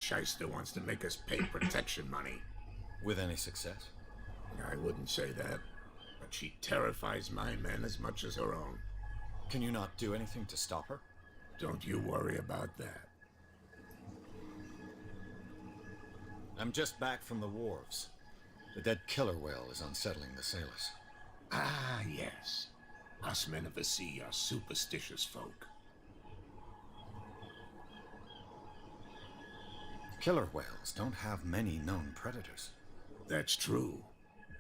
shyster wants to make us pay protection money. With any success? I wouldn't say that, but she terrifies my men as much as her own. Can you not do anything to stop her? Don't you worry about that. I'm just back from the wharves. The dead killer whale is unsettling the sailors. Ah, yes. Us men of the sea are superstitious folk. Killer whales don't have many known predators. That's true.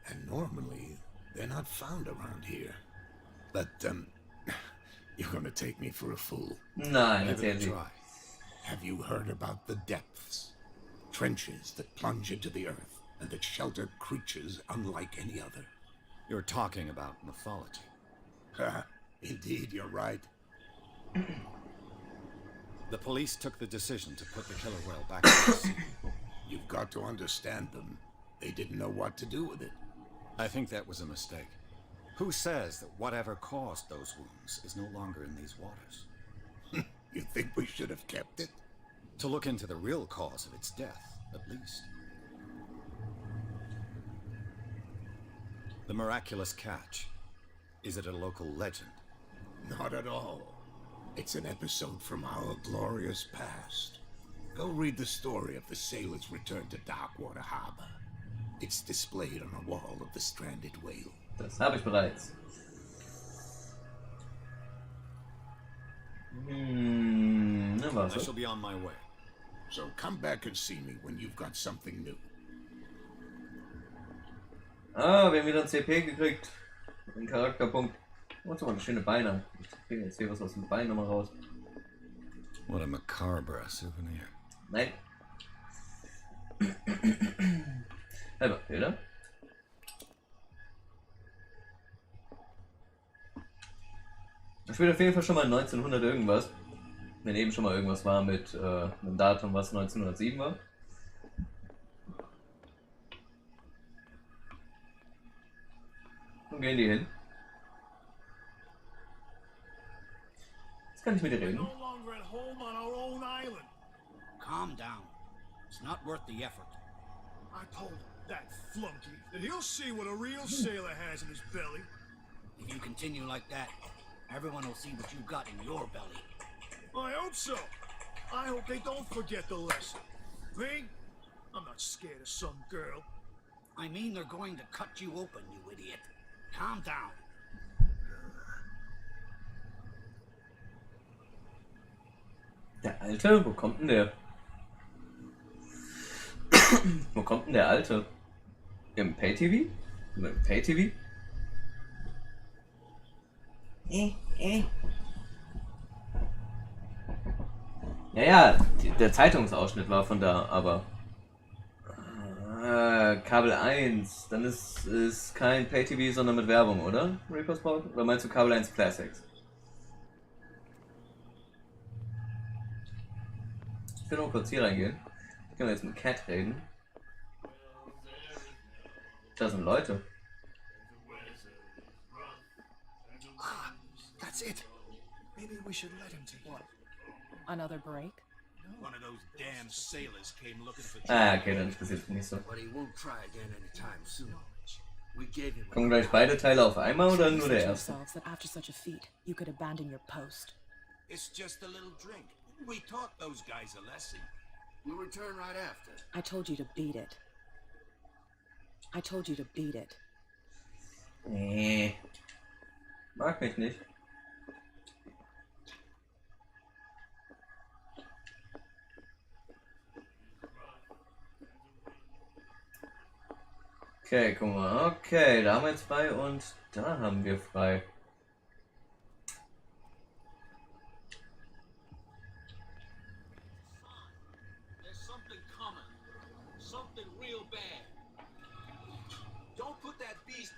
And normally, they're not found around here. But, you're gonna take me for a fool. Nein, Give erzählen it a Sie. try. Have you heard about the depths? Trenches that plunge into the earth and that shelter creatures unlike any other. You're talking about mythology. Indeed, you're right. The police took the decision to put the killer whale back in the sea. You've got to understand them. They didn't know what to do with it. I think that was a mistake. Who says that whatever caused those wounds is no longer in these waters? You think we should have kept it? To look into the real cause of its death, at least. The miraculous catch. Is it a local legend? Not at all. It's an episode from our glorious past. Go read the story of the sailor's return to Darkwater Harbor. It's displayed on a wall of the stranded whale. Das habe ich bereits. Na I was? shall be on my way. So come back and see me when you've got something new. Ah, wir haben wieder ein CP gekriegt. Ein Charakterpunkt. Oh, das waren schöne Beine. Ich kriege jetzt hier was aus dem Bein nochmal raus. What a macabre souvenir. Nein. Halber, Bilder. Ich will auf jeden Fall schon mal 1900 irgendwas. Wenn eben schon mal irgendwas war mit einem Datum, was 1907 war. Wo gehen die hin? Jetzt kann ich mit dir reden. No longer at home on our own island. Calm down. It's not worth the effort. I told him, that flunky, that he'll see what a real sailor has in his belly. If you continue like that, everyone will see what you've got in your belly. I hope so. I hope they don't forget the lesson. Me? I'm not scared of some girl. I mean, they're going to cut you open, you idiot. Calm down. Der Alte? Wo kommt denn der? Wo kommt denn der Alte? Im Pay-TV? Im Pay-TV? Ja, der Zeitungsausschnitt war von da, aber Kabel 1, dann ist kein Pay-TV, sondern mit Werbung, oder? Reaper's Port? Oder meinst du Kabel 1 Classics? Ich will nur kurz hier reingehen. Ich kann jetzt mit Cat reden. Da sind Leute. Ah, that's it. Maybe we should let him take What? Another break? One of those damn sailors came looking for Ah, okay, dann interessiert mich nicht so. But he won't try again anytime soon. We gave him Kommen gleich beide Teile auf einmal oder nur der erste? yourselves that after such a feat, you could abandon your post. It's just a little drink. We taught those guys a lesson. We'll return right after. I told you to beat it. I told you to beat it. Nee. Mag mich nicht. Okay, guck mal. Okay, da haben wir jetzt frei und da haben wir frei. There's something coming. Something real bad. Don't put that beast.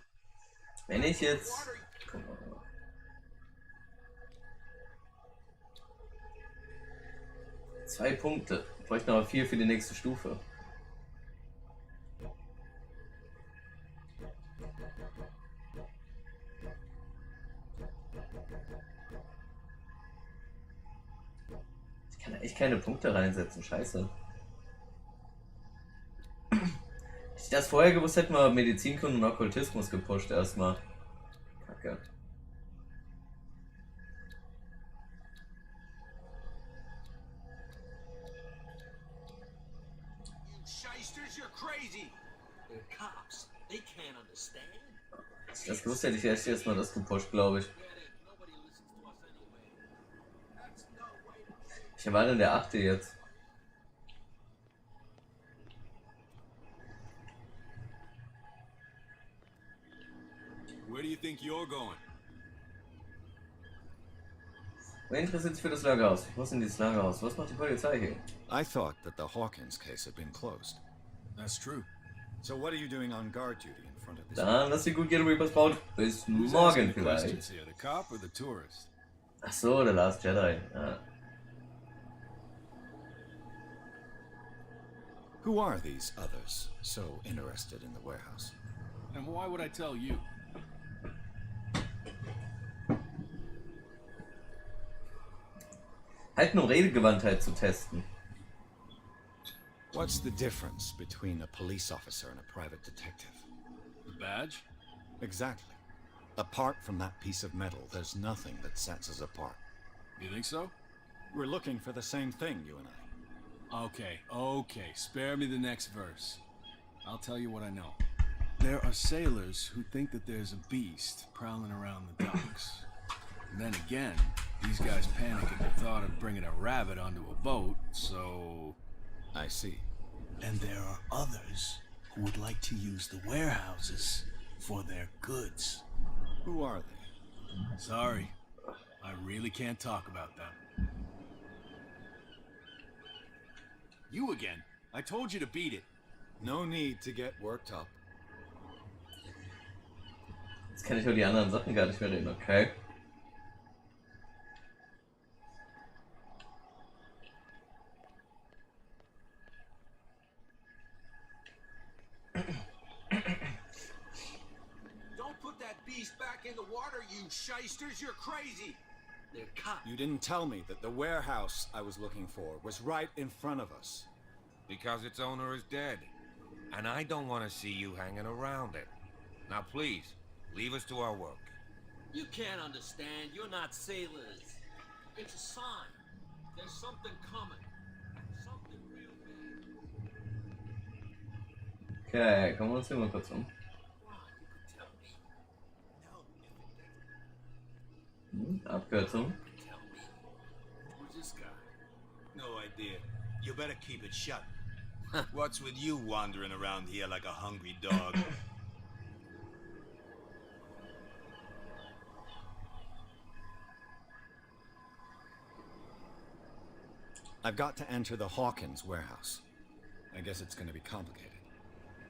Wenn ich jetzt... Guck mal. 2 Punkte. Ich bräuchte noch 4 für die nächste Stufe. Ich kann da echt keine Punkte reinsetzen, scheiße. ich das vorher gewusst, hätten wir Medizinkunde und Okkultismus gepusht erstmal. Kacke. You shysters, you're crazy. They're cops. They can't understand. Als ich das gewusst hätte, ich hätte erstmal das gepusht, glaube ich. Nobody listens to us anyway. That's no way to Ich war denn der 8. jetzt. Where do you think you're going? Wer interessiert sich für das Lagerhaus? Wo ist denn dieses Lagerhaus? Was macht die Polizei hier? I thought that the Hawkins case had been closed. That's true. So what are you doing on guard duty in front of this? Dann lass die gut gehen, Reapers baut. Bis Who's morgen asking the vielleicht. questions here, the cop or the tourist? Ach so, The Last Jedi. Ja. Who are these others so interested in the warehouse? And why would I tell you? Halt nur Redegewandtheit zu testen. What's the difference between a police officer and a private detective? The badge? Exactly. Apart from that piece of metal, there's nothing that sets us apart. You think so? We're looking for the same thing, you and I. Okay. Spare me the next verse. I'll tell you what I know. There are sailors who think that there's a beast prowling around the docks. And then again, these guys panic at the thought of bringing a rabbit onto a boat, so... I see. And there are others who would like to use the warehouses for their goods. Who are they? Sorry, I really can't talk about that. You again. I told you to beat it. No need to get worked up. Jetzt kann ich über die anderen Sachen gar nicht mehr reden, okay? Don't put that beast back in the water, you shysters. You're crazy. They're cops. You didn't tell me that the warehouse I was looking for was right in front of us. Because its owner is dead. And I don't want to see you hanging around it. Now please, leave us to our work. You can't understand. You're not sailors. It's a sign. There's something coming. Something real big. Okay, kommen wir uns hier mal kurz um. Abkürzung. Who's this guy? No idea. You better keep it shut. What's with you wandering around here like a hungry dog? I've got to enter the Hawkins warehouse. I guess it's going to be complicated.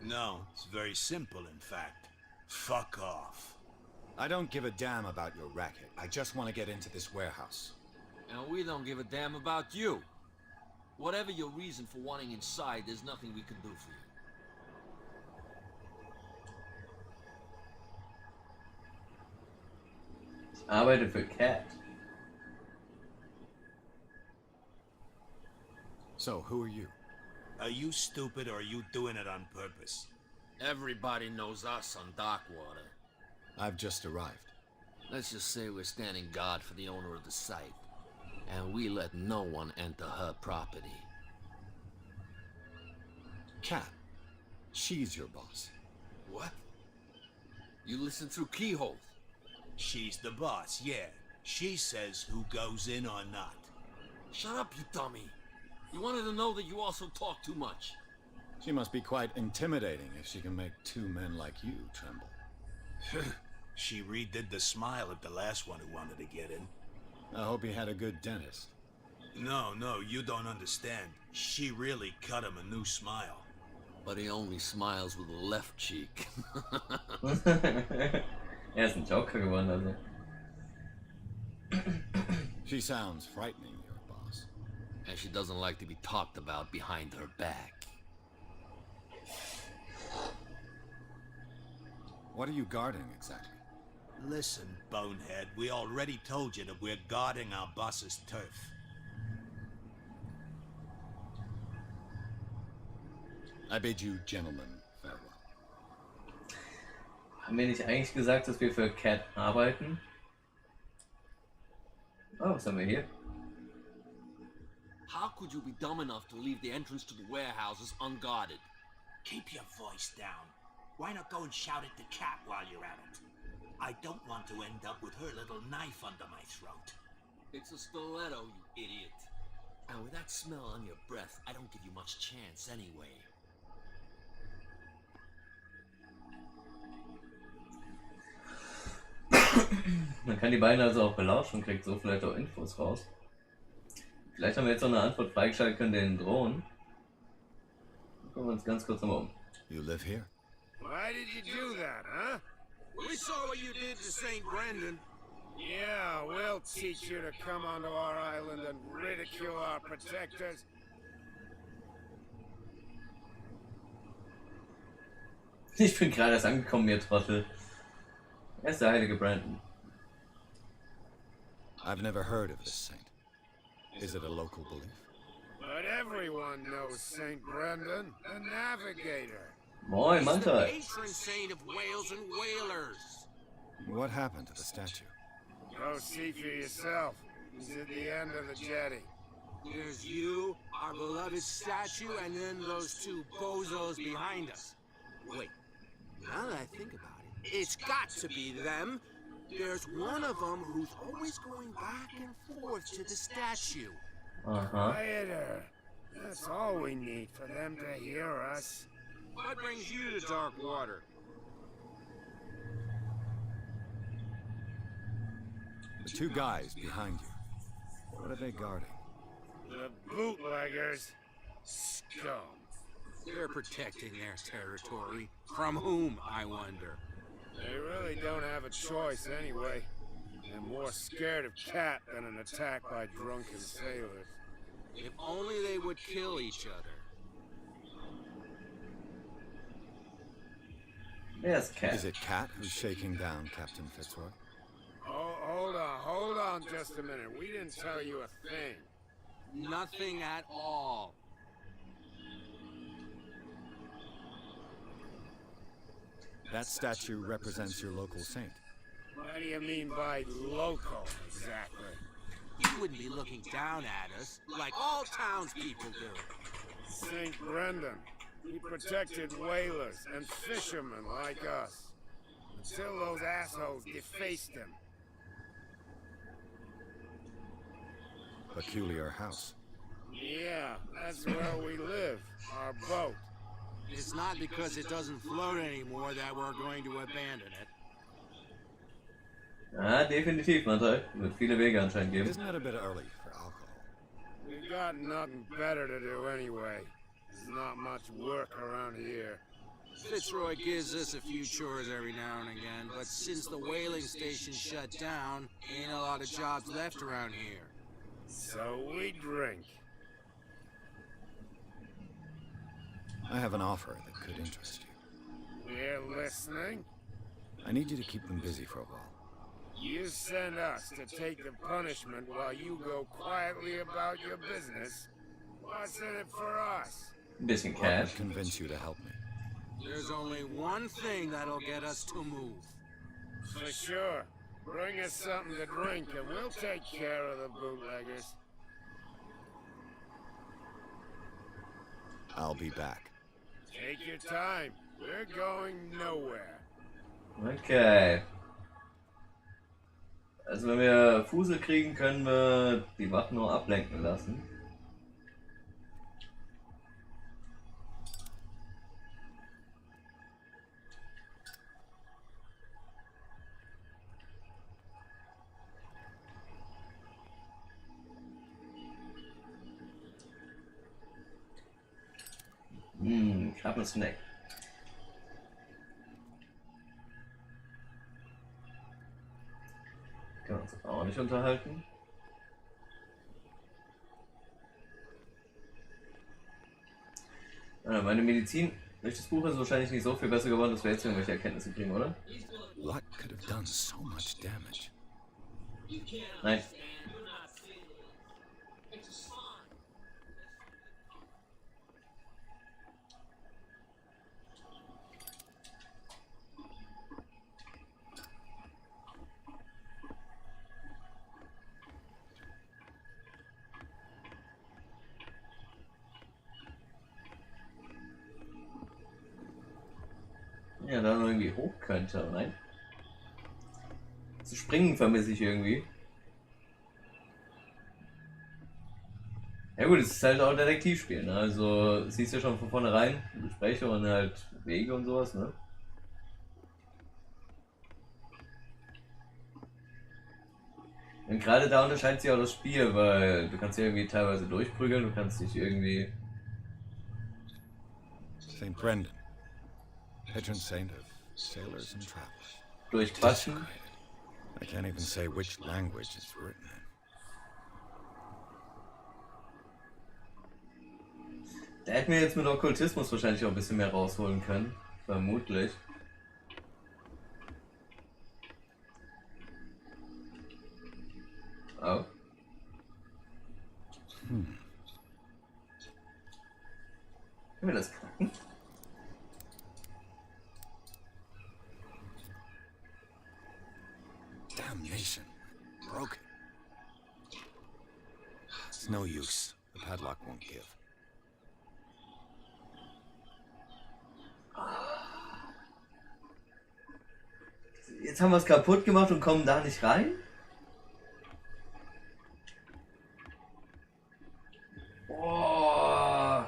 No, it's very simple, in fact. Fuck off. I don't give a damn about your racket. I just want to get into this warehouse. And we don't give a damn about you. Whatever your reason for wanting inside, there's nothing we can do for you. Ich arbeite für Cat. So, who are you? Are you stupid or are you doing it on purpose? Everybody knows us on Darkwater. I've just arrived. Let's just say we're standing guard for the owner of the site. And we let no one enter her property. Kat. She's your boss. What? You listen through keyholes. She's the boss, yeah. She says who goes in or not. Shut up, you dummy. You wanted to know that you also talk too much. She must be quite intimidating if she can make two men like you tremble. She redid the smile at the last one who wanted to get in. I hope he had a good dentist. No, you don't understand. She really cut him a new smile. But he only smiles with the left cheek. Ist ein Joker geworden, also. She sounds frightening, your boss. And she doesn't like to be talked about behind her back. What are you guarding exactly? Listen, bonehead, we already told you that we're guarding our boss's turf. I bid you gentlemen farewell. Haben wir nicht eigentlich gesagt, dass wir für Cat arbeiten? Oh, was haben wir hier? How could you be dumb enough to leave the entrance to the warehouses unguarded? Keep your voice down. Why not go and shout at the cat while you're at it? I don't want to end up with her little knife under my throat. It's a stiletto, you idiot. And with that smell on your breath, I don't give you much chance anyway. Man kann die beiden also auch belauschen und kriegt so vielleicht auch Infos raus. Vielleicht haben wir jetzt noch eine Antwort freigeschaltet, können denen drohen. Gucken wir uns ganz kurz nochmal um. You live here? Why did you do that, huh? We saw what you did to St. Brendan. Yeah, we'll teach you to come onto our island and ridicule our protectors. Ich bin gerade erst angekommen, ihr Trottel. Er ist der heilige Brandon. I've never heard of this saint. Is it a local belief? But everyone knows St. Brendan, the navigator. Moin, He's the Mantai. patron saint of whales and whalers. What happened to the statue? Go see for yourself. He's at the end of the jetty. There's you, our beloved statue, and then those two bozos behind us. Wait, now that I think about it, it's got to be them. There's one of them who's always going back and forth to the statue. Aha. Quieter. That's all we need for them to hear us. What brings you to dark water? The two guys behind you. What are they guarding? The bootleggers. Scum. They're protecting their territory. From whom, I wonder? They really don't have a choice anyway. They're more scared of Cat than an attack by drunken sailors. If only they would kill each other. Yes, Cat. Is it Cat who's shaking down Captain Fitzroy? Oh, hold on just a minute. We didn't tell you a thing. Nothing at all. That statue represents your local saint. What do you mean by local, exactly? You wouldn't be looking down at us like all townspeople do. St. Brendan. He protected whalers and fishermen like us. Until those assholes defaced him. Peculiar house. Yeah, that's where we live. Our boat. It's not because it doesn't float anymore that we're going to abandon it. Ah, definitiv, Mantai. Wird viele Wege anscheinend geben. Isn't it a bit early for alcohol? We got nothing better to do anyway. There's not much work around here. Fitzroy gives us a few chores every now and again, but since the whaling station shut down, ain't a lot of jobs left around here. So we drink. I have an offer that could interest you. We're listening. I need you to keep them busy for a while. You send us to take the punishment while you go quietly about your business. What's in it for us? Ein bisschen What Cash. would convince you to help me? There's only one thing that'll get us to move. For sure. Bring us something to drink and we'll take care of the bootleggers. I'll be back. Take your time. We're going nowhere. Okay. Also wenn wir Fusel kriegen, können wir die Wachen nur ablenken lassen. Krabben Snack. Können wir uns auch nicht unterhalten. Meine Medizin durch das Buch ist wahrscheinlich nicht so viel besser geworden, dass wir jetzt irgendwelche Erkenntnisse kriegen, oder? What could have done so much damage? Nein. Ja, da irgendwie hoch könnte, nein? Zu springen vermisse ich irgendwie. Ja gut, es ist halt auch ein Detektivspiel, ne? Also siehst du ja schon von vornherein, Gespräche und halt Wege und sowas, ne? Und gerade da unterscheidet sich auch das Spiel, weil du kannst dich irgendwie teilweise durchprügeln, du kannst dich irgendwie... St. Brendan, patron saint of sailors and travelers. durchquatschen. Desecrated. I can't even say which language it's written in. Da hätten wir jetzt mit Okkultismus wahrscheinlich auch ein bisschen mehr rausholen können. Vermutlich. Oh. Können wir das knacken? Damnation. Broken. It's no use. The padlock won't give. Jetzt haben wir es kaputt gemacht und kommen da nicht rein? Oh.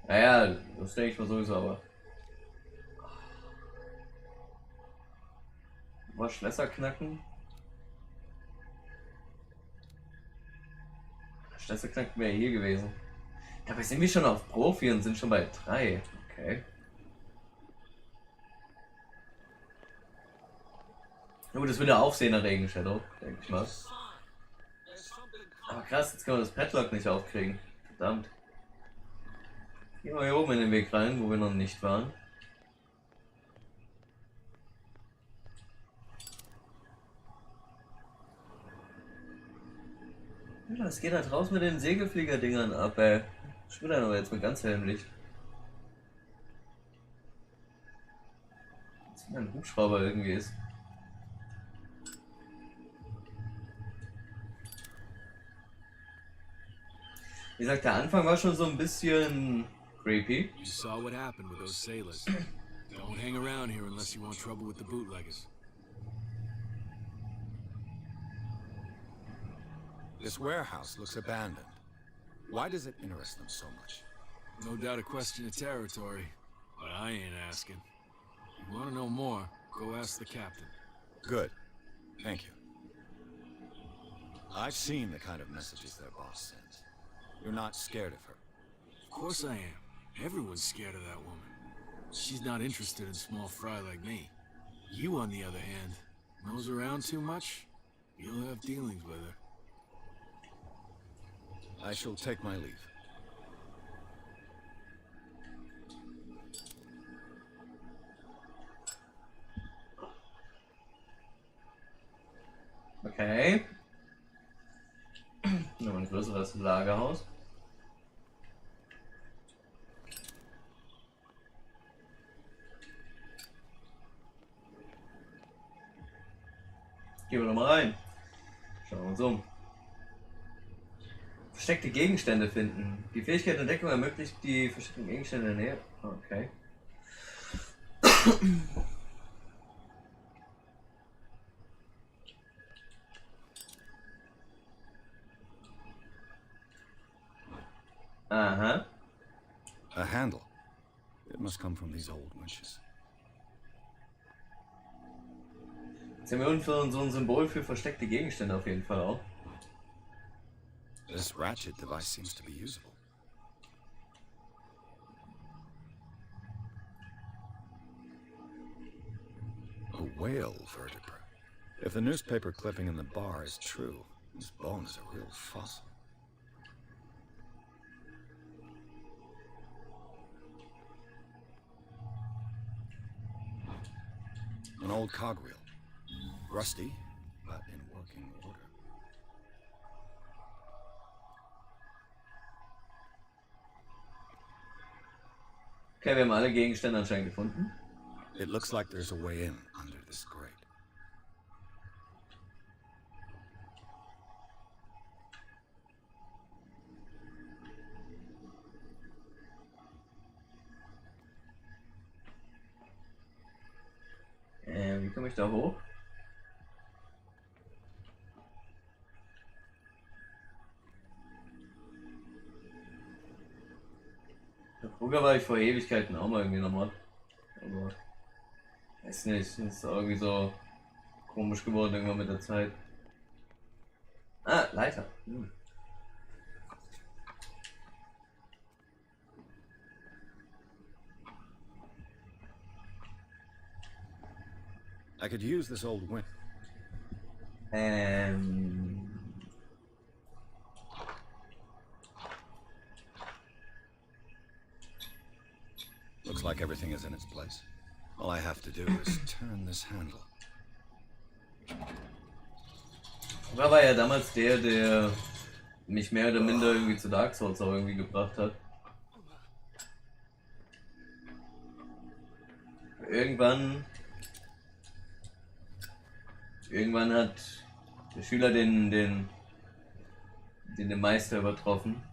Naja, das denke ich mal sowieso, aber. Mal Schlösser knacken. Schlösser knacken wäre hier gewesen. Dabei sind wir schon auf Profi und sind schon bei 3. Okay. Gut, das würde Aufsehen erregen, Shadow, denke ich mal. Aber krass, jetzt können wir das Padlock nicht aufkriegen. Verdammt. Gehen wir hier oben in den Weg rein, wo wir noch nicht waren. Ja, es geht da draußen mit den Segelflieger-Dingern ab, ey. Ich will dann aber jetzt mit ganz hellem Licht. Als wenn ein Hubschrauber irgendwie ist. Wie gesagt, der Anfang war schon so ein bisschen creepy. You saw what happened with those sailors. Don't hang around here unless you want trouble with the bootleggers. This warehouse looks abandoned. Why does it interest them so much? No doubt a question of territory, but I ain't asking. You want to know more, go ask the captain. Good. Thank you. I've seen the kind of messages their boss sends. You're not scared of her. Of course I am. Everyone's scared of that woman. She's not interested in small fry like me. You, on the other hand, nose around too much, you'll have dealings with her. I shall take my leave. Okay. Noch ein größeres Lagerhaus. Gehen wir doch mal rein. Schauen wir uns um. Versteckte Gegenstände finden. Die Fähigkeit der Entdeckung ermöglicht die versteckten Gegenstände in der Nähe. Okay. Aha. A handle. It must come from these old winches. Jetzt haben wir unten so ein Symbol für versteckte Gegenstände auf jeden Fall auch. This ratchet device seems to be usable. A whale vertebra. If the newspaper clipping in the bar is true, this bone is a real fossil. An old cogwheel. Rusty, but in working order. Okay, wir haben alle Gegenstände anscheinend gefunden. It looks like there's a way in under this grate. komme ich da hoch? Früher war ich vor Ewigkeiten auch mal irgendwie nochmal. Aber weiß nicht, ist irgendwie so komisch geworden irgendwann mit der Zeit. Ah, Leiter. I could use this old wind. Looks like everything is in its place. All I have to do is turn this handle. War ja damals der mich mehr oder minder irgendwie zu Dark Souls auch irgendwie gebracht hat. Irgendwann hat der Schüler den Meister übertroffen.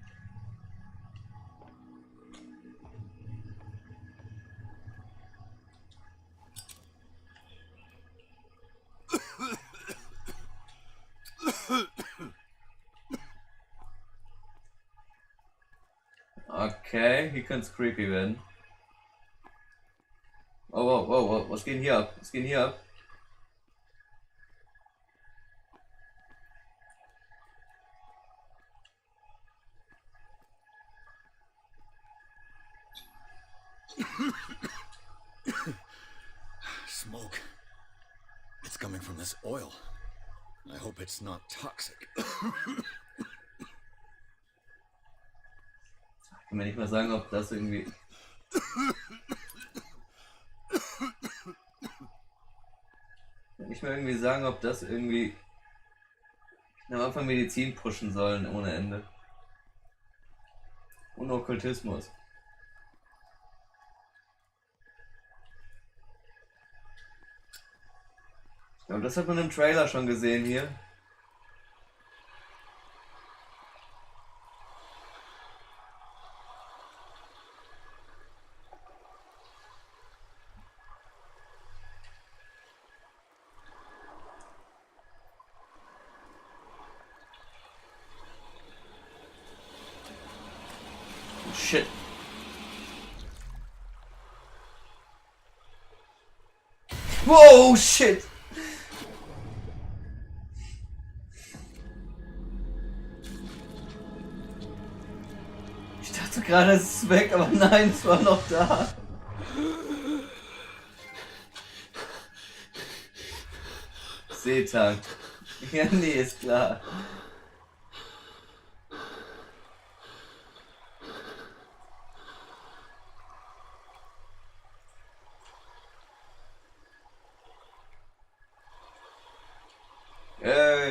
Okay, hier könnte es creepy werden. Oh, was geht denn hier ab? Was geht denn hier ab? Smoke. It's coming from this oil. I hope it's not toxic. Ich kann mir nicht mal sagen, ob das irgendwie... Nicht mal irgendwie sagen, ob das irgendwie am Anfang Medizin pushen sollen ohne Ende. Und Okkultismus. Ich glaube, das hat man im Trailer schon gesehen hier. Shit. Wow, shit. Ich dachte gerade, es ist weg, aber nein, es war noch da. Seetang. Ja, nee, ist klar.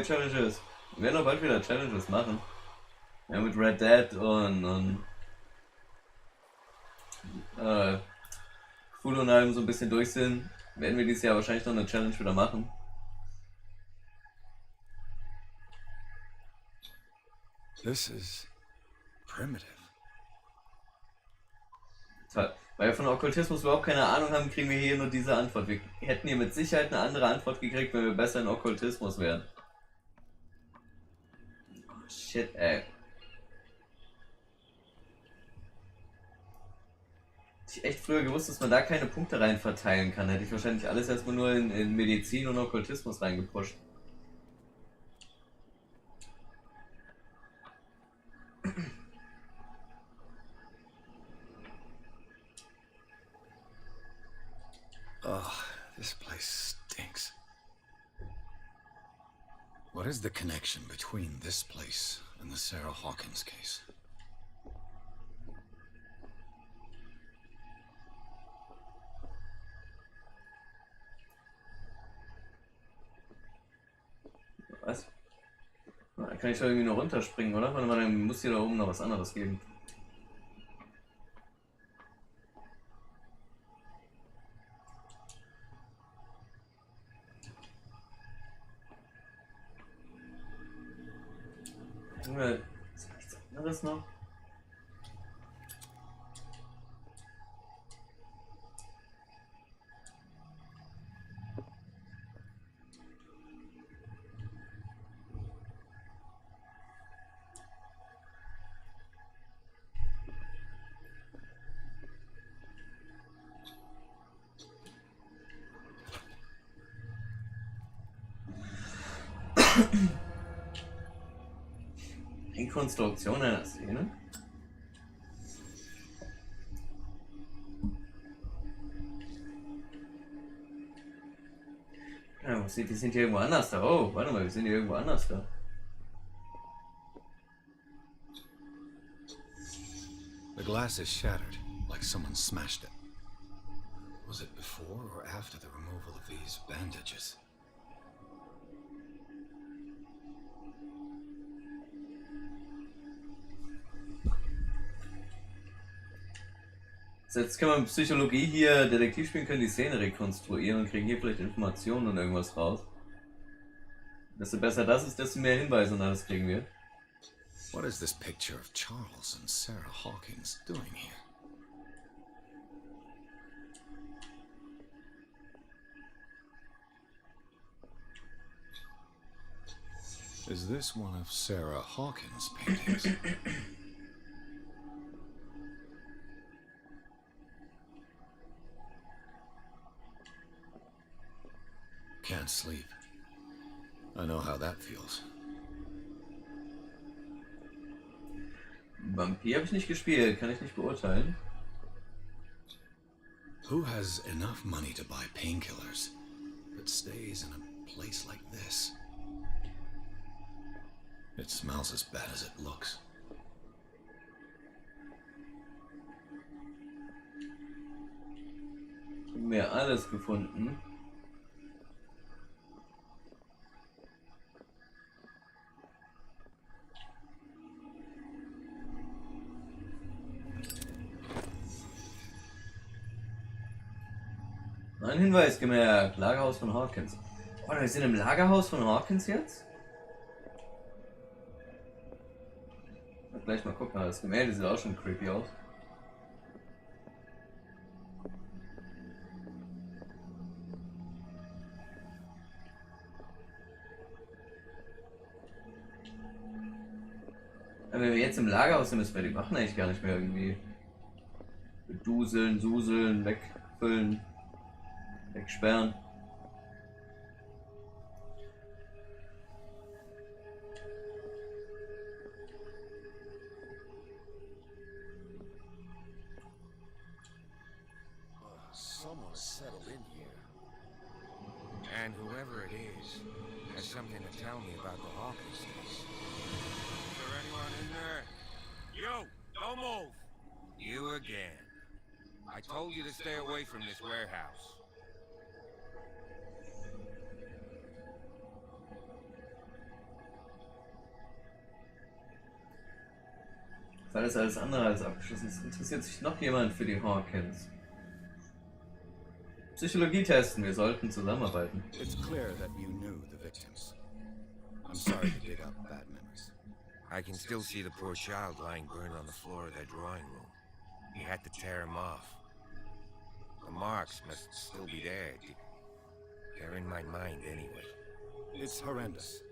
Challenges. Wir werden auch bald wieder Challenges machen. Ja, mit Red Dead und Cthulhu und allem so ein bisschen durch sind, werden wir dieses Jahr wahrscheinlich noch eine Challenge wieder machen. This is primitive. Toll. Weil wir von Okkultismus überhaupt keine Ahnung haben, kriegen wir hier nur diese Antwort. Wir hätten hier mit Sicherheit eine andere Antwort gekriegt, wenn wir besser in Okkultismus wären. Oh, shit, ey. Hätte ich echt früher gewusst, dass man da keine Punkte rein verteilen kann, hätte ich wahrscheinlich alles erstmal nur in Medizin und Okkultismus reingepusht. Oh, this place stinks. What is the connection between this place and the Sarah Hawkins case? Was? Da kann ich doch irgendwie noch runterspringen, oder? Warte mal, dann muss hier da oben noch was anderes geben. Ist da nichts anderes noch? Rekonstruktion einer Szene? Ja, die sind hier irgendwo anders da. Oh, warte mal, wir sind hier irgendwo anders da. The glass is shattered, like someone smashed it. Was it before or after the removal of these bandages? So, jetzt können wir mit Psychologie hier Detektiv spielen, können die Szene rekonstruieren und kriegen hier vielleicht Informationen und irgendwas raus. Desto besser das ist, desto mehr Hinweise und alles kriegen wir. What is this picture of Charles and Sarah Hawkins doing here? Is this one of Sarah Hawkins' paintings? Can't sleep. I know how that feels. Vampir habe ich nicht gespielt, kann ich nicht beurteilen. Who has enough money to buy painkillers but stays in a place like this? It smells as bad as it looks. Haben wir alles gefunden. Ein Hinweis gemerkt, Lagerhaus von Hawkins. Oh, wir sind im Lagerhaus von Hawkins jetzt? Gleich mal gucken, das Gemälde sieht auch schon creepy aus. Aber wenn wir jetzt im Lagerhaus sind, müssen wir die Wachen eigentlich gar nicht mehr irgendwie beduseln, suseln, wegfüllen, wegsperren. Someone settled in here. And whoever it is has something to tell me about the Hawkins case. Is there anyone in there? You! Don't move! You again. I told you to stay away from this warehouse. Fall ist alles andere als abgeschlossen. Es interessiert sich noch jemand für die Hawkins. Psychologie testen, wir sollten zusammenarbeiten. It's clear that you knew the victims. I'm sorry to dig up bad memories. I can still see the poor child lying burned on the floor of their drawing room. You had to tear him off. The marks must still be there. They're in my mind anyway. It's horrendous.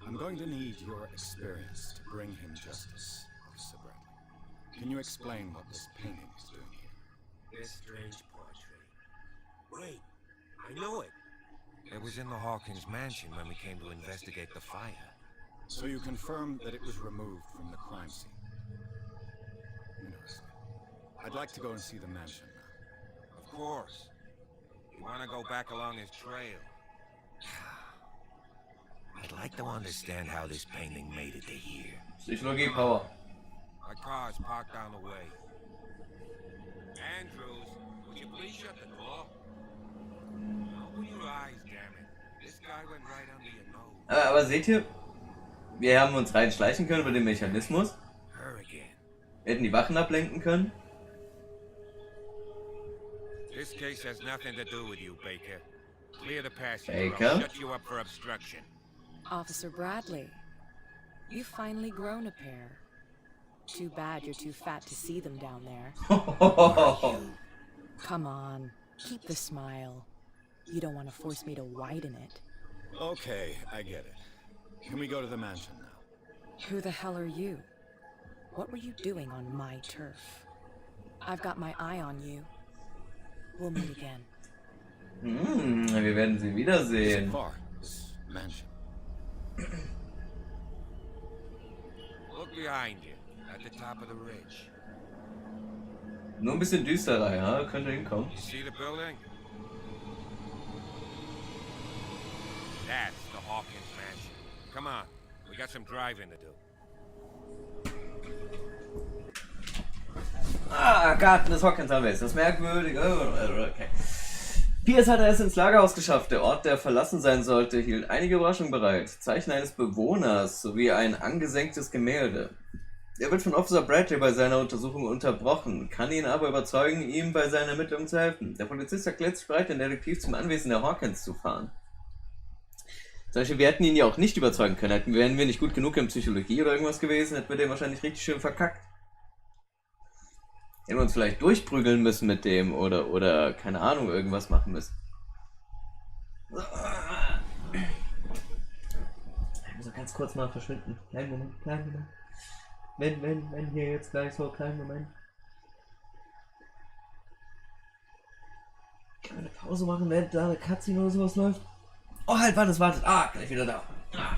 I'm going to need your experience to bring him justice, Officer Bradley. Can you explain what this painting is doing here? This strange portrait. Wait, I know it. It was in the Hawkins mansion when we came to investigate the fire. So you confirm that it was removed from the crime scene? Interesting. I'd like to go and see the mansion now. Of course. You want to go back along his trail? I'd like to understand how this painting made it to here. Psychologie Power. My car's parked down the way. Andrews, would you please shut the door? Open your eyes, damn it. This guy went right under your nose. Aber seht ihr, wir haben uns reinschleichen können über den Mechanismus. Her again. Wir hätten die Wachen ablenken können. This case has nothing to do with you, Baker. Clear the passage. Baker? Or I'll shut you up for obstruction. Officer Bradley, you've finally grown a pair. Too bad you're too fat to see them down there. Come on, keep the smile. You don't want to force me to widen it. Okay, I get it. Can we go to the mansion now? Who the hell are you? What were you doing on my turf? I've got my eye on you. We'll meet again. Wir werden sie wiedersehen. Far, this mansion. behind you, at the top of the ridge. Nur ein bisschen düsterer, ja, könnte hinkommen. You see the building? That's the Hawkins mansion. Come on, we got some driving to do. Ah, Garten des Hawkins haben wir jetzt. Das Merkwürdige. Okay. Pierce hatte es ins Lagerhaus geschafft. Der Ort, der verlassen sein sollte, hielt einige Überraschungen bereit. Zeichen eines Bewohners sowie ein angesenktes Gemälde. Er wird von Officer Bradley bei seiner Untersuchung unterbrochen, kann ihn aber überzeugen, ihm bei seinen Ermittlungen zu helfen. Der Polizist erklärt sich bereit, den Detektiv zum Anwesen der Hawkins zu fahren. Zum Beispiel, wir hätten ihn ja auch nicht überzeugen können. Wären wir nicht gut genug in Psychologie oder irgendwas gewesen, hätten wir den wahrscheinlich richtig schön verkackt. Hätten wir uns vielleicht durchprügeln müssen mit dem oder keine Ahnung, irgendwas machen müssen. Ich muss noch ganz kurz mal verschwinden. Kleinen Moment. Wenn hier jetzt gleich so, kleinen Moment. Kann man eine Pause machen, während da eine Cutscene oder sowas läuft? Oh, halt, wartet. Ah, gleich wieder da. Ah.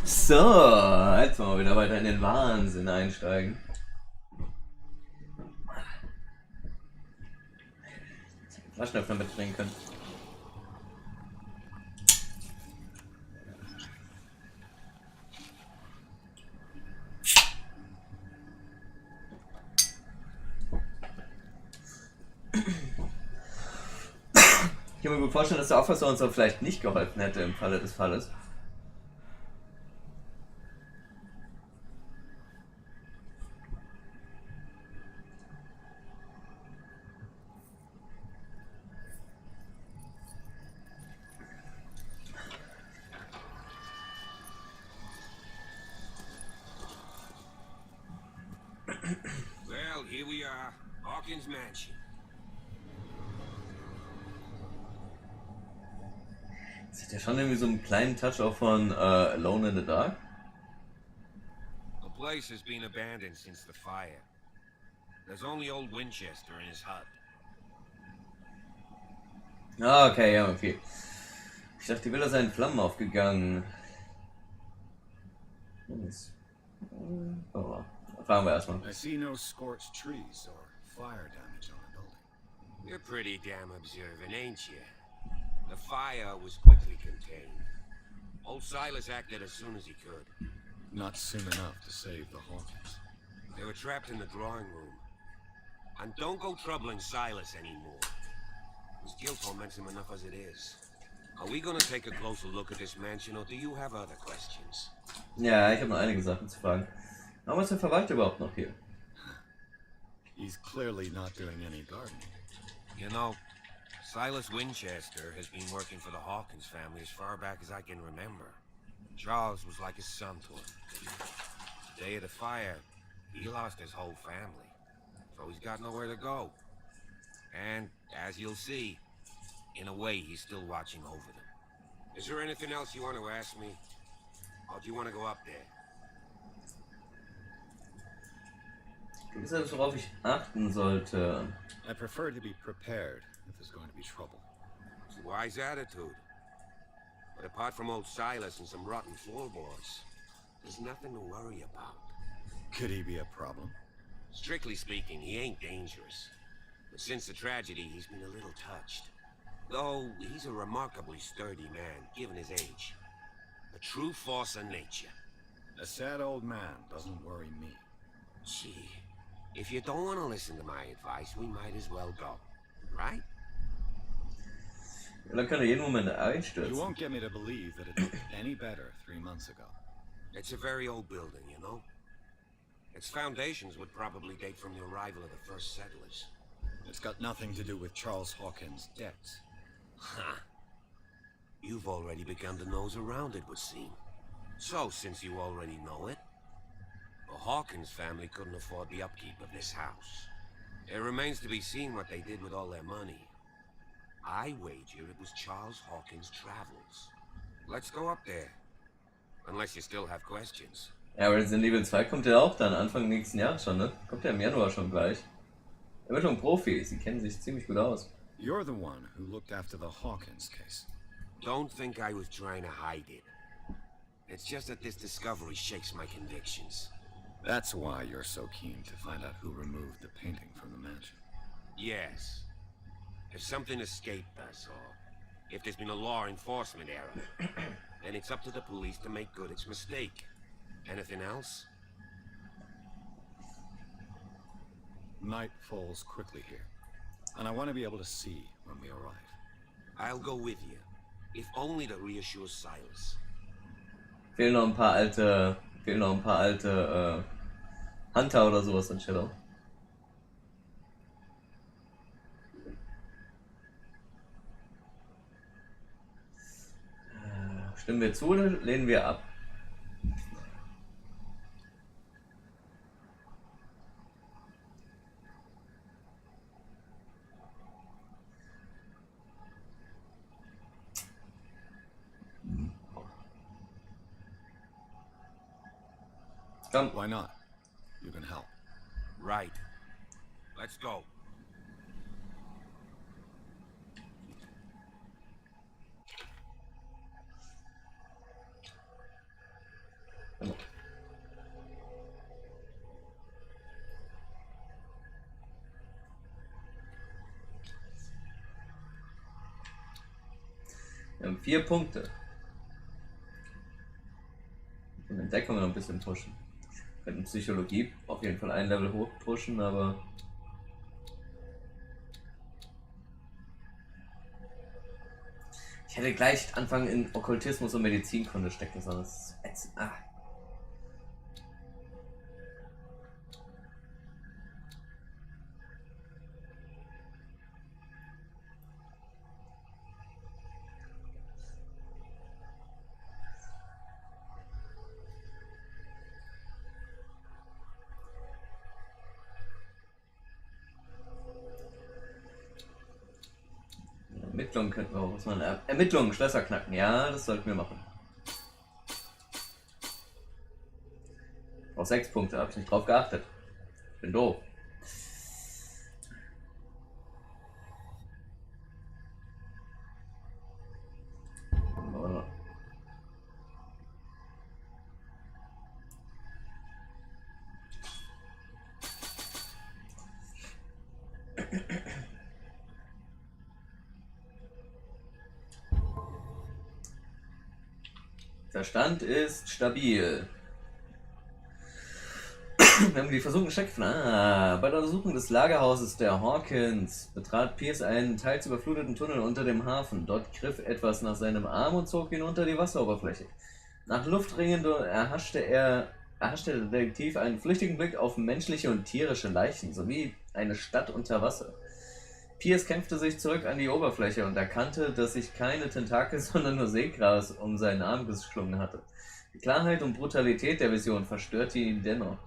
So, jetzt wollen wir wieder weiter in den Wahnsinn einsteigen. Flaschenöffner mitbringen können. Ich kann mir gut vorstellen, dass der Officer uns auch vielleicht nicht geholfen hätte im Falle des Falles. Well, here we are. Hawkins mansion. Das hat ja schon irgendwie so einen kleinen Touch auch von Alone in the Dark. The place has been abandoned since the fire. There's only old Winchester in his hut. Ah, okay, ja, okay. Ich dachte, die Villa sei in Flammen aufgegangen. Oh, fragen wir erstmal. I see no scorched trees or fire damage on the building. You're pretty damn observant, ain't you? The fire was quickly contained. Old Silas acted as soon as he could. Not soon enough to save the Hawkins. They were trapped in the drawing room. And don't go troubling Silas anymore. His guilt torments him enough as it is. Are we gonna take a closer look at this mansion, or do you have other questions? Ja, ich habe noch einige Sachen zu fragen. Warum ist der Verwalter überhaupt noch hier? He's clearly not doing any gardening. You know, Silas Winchester has been working for the Hawkins family as far back as I can remember. Charles was like his son to him. The day of the fire, he lost his whole family. So he's got nowhere to go. And, as you'll see, in a way, he's still watching over them. Is there anything else you want to ask me? Or do you want to go up there? Gibt es etwas, worauf ich achten sollte? I prefer to be prepared if there's going to be trouble. It's a wise attitude. But apart from old Silas and some rotten floorboards, there's nothing to worry about. Could he be a problem? Strictly speaking, he ain't dangerous. But since the tragedy, he's been a little touched. Though, he's a remarkably sturdy man, given his age. A true force of nature. A sad old man doesn't worry me. Gee, if you don't want to listen to my advice, we might as well go. Right? Ja, dann kann er jeden Moment You einstürzen. won't get me to believe that it any better 3 months ago. It's a very old building, you know? Its foundations would probably date from the arrival of the first settlers. It's got nothing to do with Charles Hawkins' debts. Huh. You've already begun to nose around, it would seem. So, since you already know it, the Hawkins family couldn't afford the upkeep of this house. It remains to be seen what they did with all their money. I wager it was Charles Hawkins' travels. Let's go up there. Unless you still have questions. Ja, Resident Evil 2 kommt ja auch dann Anfang nächsten Jahres schon, ne? Kommt ja im Januar schon gleich. Er wird schon Profi, sie kennen sich ziemlich gut aus. You're the one who looked after the Hawkins case. Don't think I was trying to hide it. It's just that this discovery shakes my convictions. That's why you're so keen to find out who removed the painting from the mansion. Yes. If something escaped us, or if there's been a law enforcement error, then it's up to the police to make good its mistake. Anything else? Night falls quickly here, and I want to be able to see when we arrive. I'll go with you, if only to reassure Silas. Fehlen noch ein paar alte Hunter oder sowas in Shadow. Stimmen wir zu oder lehnen wir ab? Komm. Why not? You can help. Right. Let's go. Wir haben 4 Punkte. Und Entdeckung noch ein bisschen pushen. Wir können Psychologie auf jeden Fall ein Level hoch pushen, aber ich hätte gleich anfangen in Okkultismus und Medizinkunde stecken sollen. Das ist Ermittlungen könnten wir auch was machen. Ermittlungen, Schlösser knacken. Ja, das sollten wir machen. Auf 6 Punkte, habe ich nicht drauf geachtet. Ich bin doof. Verstand ist stabil. Wir haben die versuchten Steckpfeifen. Bei der Untersuchung des Lagerhauses der Hawkins betrat Pierce einen teils überfluteten Tunnel unter dem Hafen. Dort griff etwas nach seinem Arm und zog ihn unter die Wasseroberfläche. Nach Luft ringend erhaschte der Detektiv einen flüchtigen Blick auf menschliche und tierische Leichen sowie eine Stadt unter Wasser. Pierce kämpfte sich zurück an die Oberfläche und erkannte, dass sich keine Tentakel, sondern nur Seegras um seinen Arm geschlungen hatte. Die Klarheit und Brutalität der Vision verstörte ihn dennoch.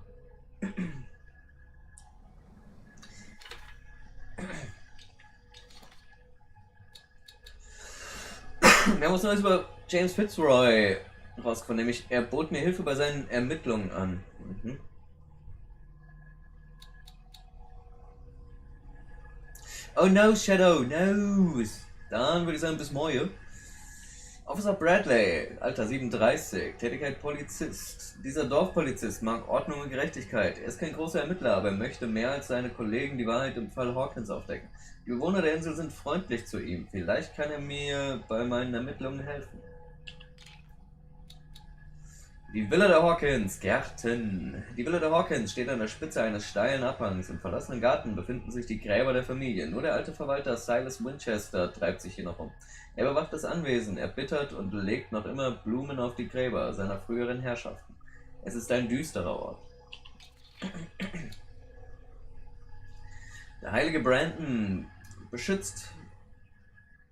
Wir haben uns Neues über James Fitzroy rausgefunden, nämlich er bot mir Hilfe bei seinen Ermittlungen an. Oh no, Shadow, no! Dann würde ich sagen, bis morgen. Officer Bradley, Alter 37, Tätigkeit Polizist. Dieser Dorfpolizist mag Ordnung und Gerechtigkeit. Er ist kein großer Ermittler, aber er möchte mehr als seine Kollegen die Wahrheit im Fall Hawkins aufdecken. Die Bewohner der Insel sind freundlich zu ihm. Vielleicht kann er mir bei meinen Ermittlungen helfen. Die Villa der Hawkins, Gärten. Die Villa der Hawkins steht an der Spitze eines steilen Abhangs. Im verlassenen Garten befinden sich die Gräber der Familie. Nur der alte Verwalter Silas Winchester treibt sich hier noch um. Er bewacht das Anwesen, erbittert und legt noch immer Blumen auf die Gräber seiner früheren Herrschaften. Es ist ein düsterer Ort. Der heilige Brandon beschützt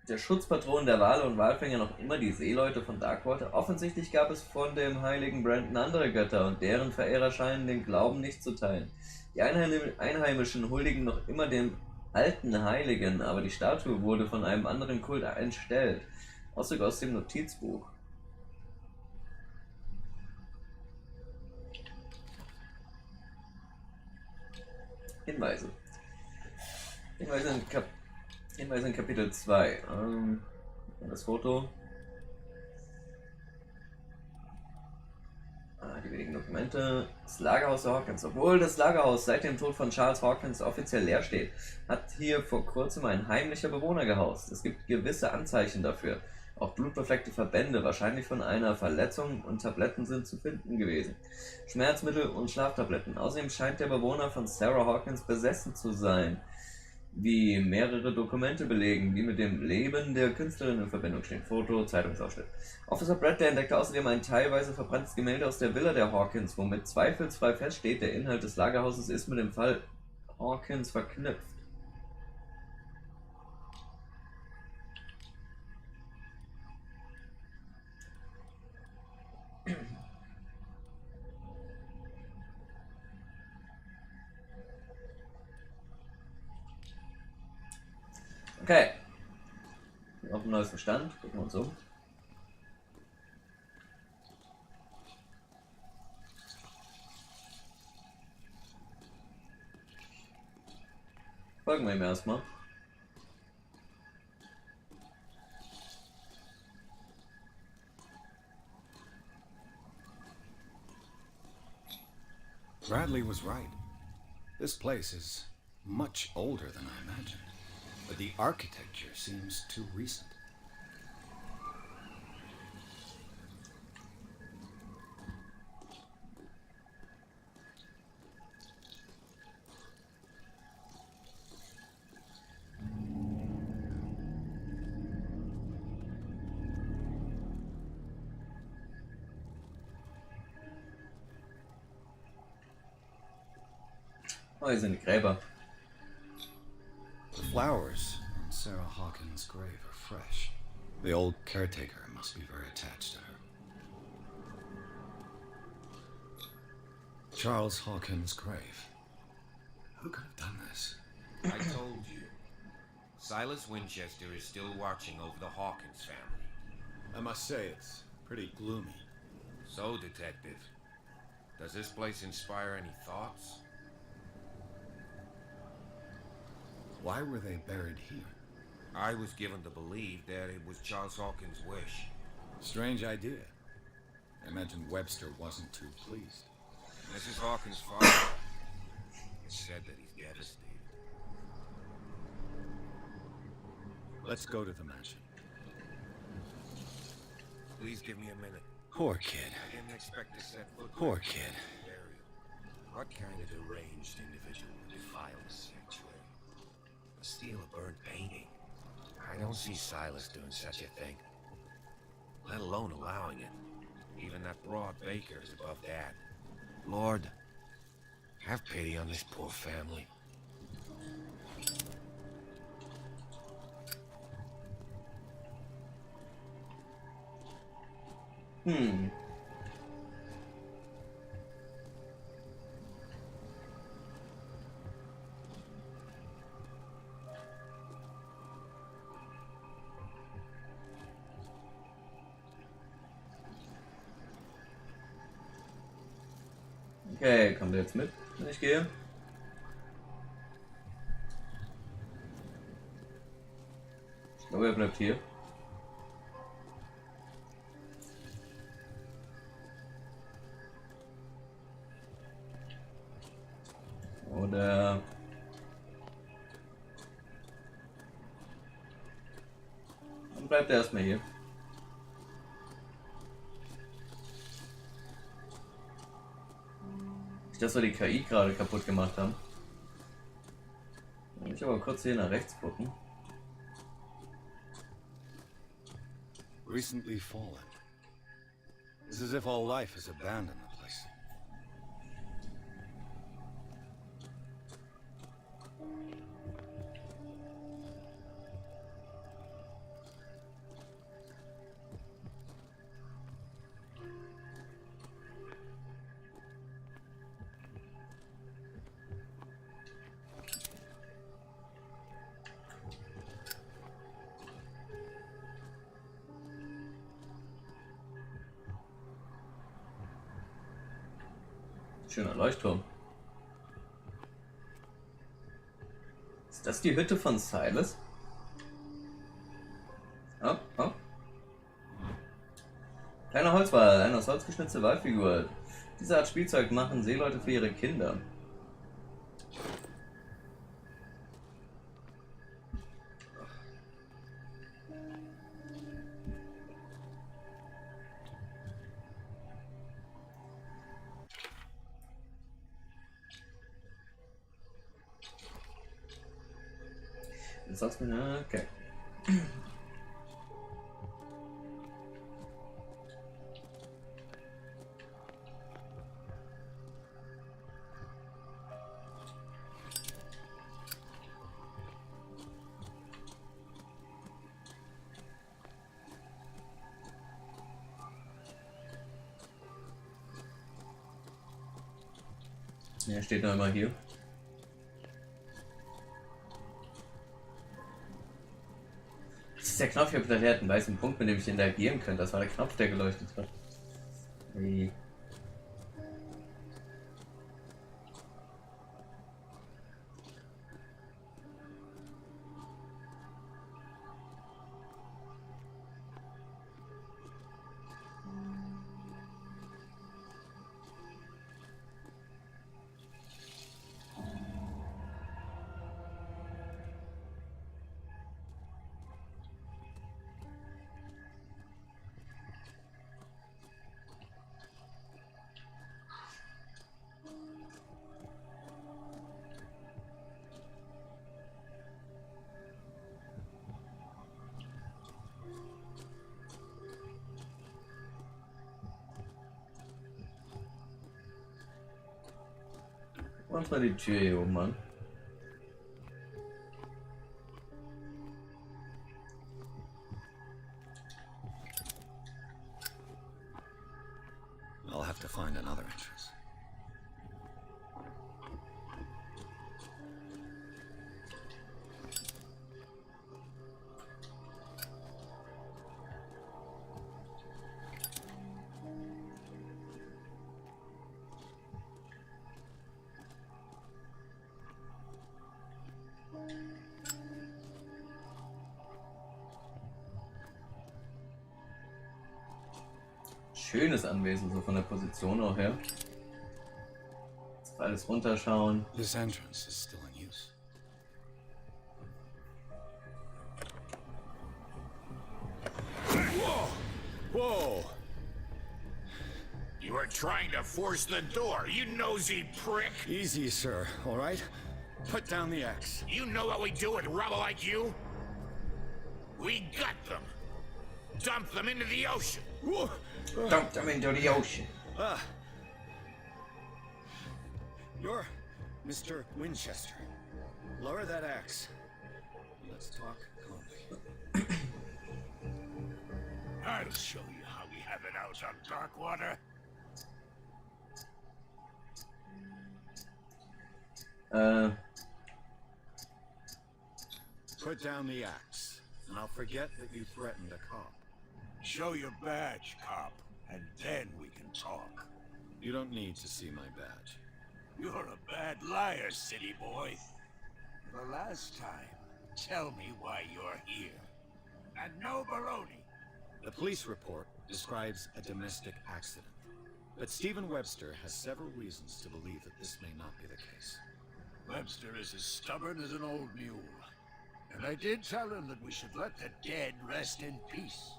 der Schutzpatron der Wale und Walfänger noch immer die Seeleute von Darkwater. Offensichtlich gab es von dem heiligen Brandon andere Götter und deren Verehrer scheinen den Glauben nicht zu teilen. Die Einheimischen huldigen noch immer dem alten Heiligen, aber die Statue wurde von einem anderen Kult entstellt. Auszug aus dem Notizbuch. Hinweise. Hinweise in Kapitel 2. Das Foto. Die wenigen Dokumente. Das Lagerhaus der Hawkins. Obwohl das Lagerhaus seit dem Tod von Charles Hawkins offiziell leer steht, hat hier vor kurzem ein heimlicher Bewohner gehaust. Es gibt gewisse Anzeichen dafür. Auch blutbefleckte Verbände, wahrscheinlich von einer Verletzung, und Tabletten sind zu finden gewesen. Schmerzmittel und Schlaftabletten. Außerdem scheint der Bewohner von Sarah Hawkins besessen zu sein, wie mehrere Dokumente belegen, die mit dem Leben der Künstlerin in Verbindung stehen. Foto, Zeitungsausschnitt. Officer Bradley entdeckte außerdem ein teilweise verbranntes Gemälde aus der Villa der Hawkins, womit zweifelsfrei feststeht, der Inhalt des Lagerhauses ist mit dem Fall Hawkins verknüpft. Okay. Auf dem neuesten Stand. Gucken wir uns um. Folgen wir ihm erstmal. Bradley was right. This place is much older than I imagined. But the architecture seems too recent. Oh, hier sind die Gräber. The flowers on Sarah Hawkins' grave are fresh. The old caretaker must be very attached to her. Charles Hawkins' grave. Who could have done this? I told you. Silas Winchester is still watching over the Hawkins family. I must say, it's pretty gloomy. So, Detective, does this place inspire any thoughts? Why were they buried here? I was given to believe that it was Charles Hawkins' wish. Strange idea. I imagine Webster wasn't too pleased. Mrs. Hawkins' father said that he's devastated. Let's go to the mansion. Please give me a minute. Poor kid. I didn't expect to set foot. Poor kid. Burial. What kind of deranged individual would defile the sanctuary? Steal a burnt painting? I don't see Silas doing such a thing. Let alone allowing it. Even that broad baker is above that. Lord, have pity on this poor family. Okay, kommt er jetzt mit, wenn ich gehe? Ich glaube, er bleibt hier. Oder... Dann bleibt er erstmal hier. Nicht, dass wir die KI gerade kaputt gemacht haben. Ich aber kurz hier nach rechts gucken. Recently fallen. It's as if all life has abandoned the place. Schöner Leuchtturm. Ist das die Hütte von Silas? Oh, oh. Kleiner Holzwall, eine aus Holz geschnitzte Wallfigur. Diese Art Spielzeug machen Seeleute für ihre Kinder. Das sagst du mir, okay. Ja, steht noch immer hier. Das ist der Knopf, ich habe gedacht, er hat einen weißen Punkt, mit dem ich interagieren könnte. Das war der Knopf, der geleuchtet hat. Hey. Und mal die Tür hier oben an. I'll have to find another entrance. Schönes Anwesen, so von der Position auch her. Jetzt alles runterschauen. This entrance is still in use. Whoa! Whoa! You are trying to force the door, you nosy prick! Easy, sir, all right? Put down the axe. You know what we do with rubble like you? We gut them! Dump them into the ocean! Dump them into the ocean. You're Mr. Winchester. Lower that axe. Let's talk calmly. I'll show you how we have it out on Darkwater. Put down the axe, and I'll forget that you threatened a cop. Show your badge, cop, and then we can talk. You don't need to see my badge. You're a bad liar, city boy. The last time, tell me why you're here. And no baloney. The police report describes a domestic accident, but Stephen Webster has several reasons to believe that this may not be the case. Webster is as stubborn as an old mule. And I did tell him that we should let the dead rest in peace.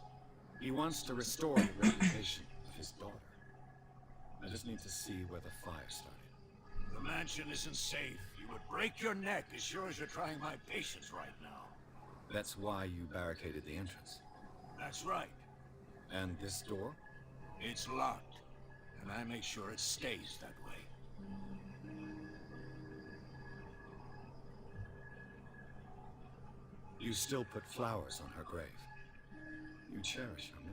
He wants to restore the reputation of his daughter. I just need to see where the fire started. The mansion isn't safe. You would break your neck as sure as you're trying my patience right now. That's why you barricaded the entrance. That's right. And this door? It's locked, and I make sure it stays that way. You still put flowers on her grave. You cherish her memory.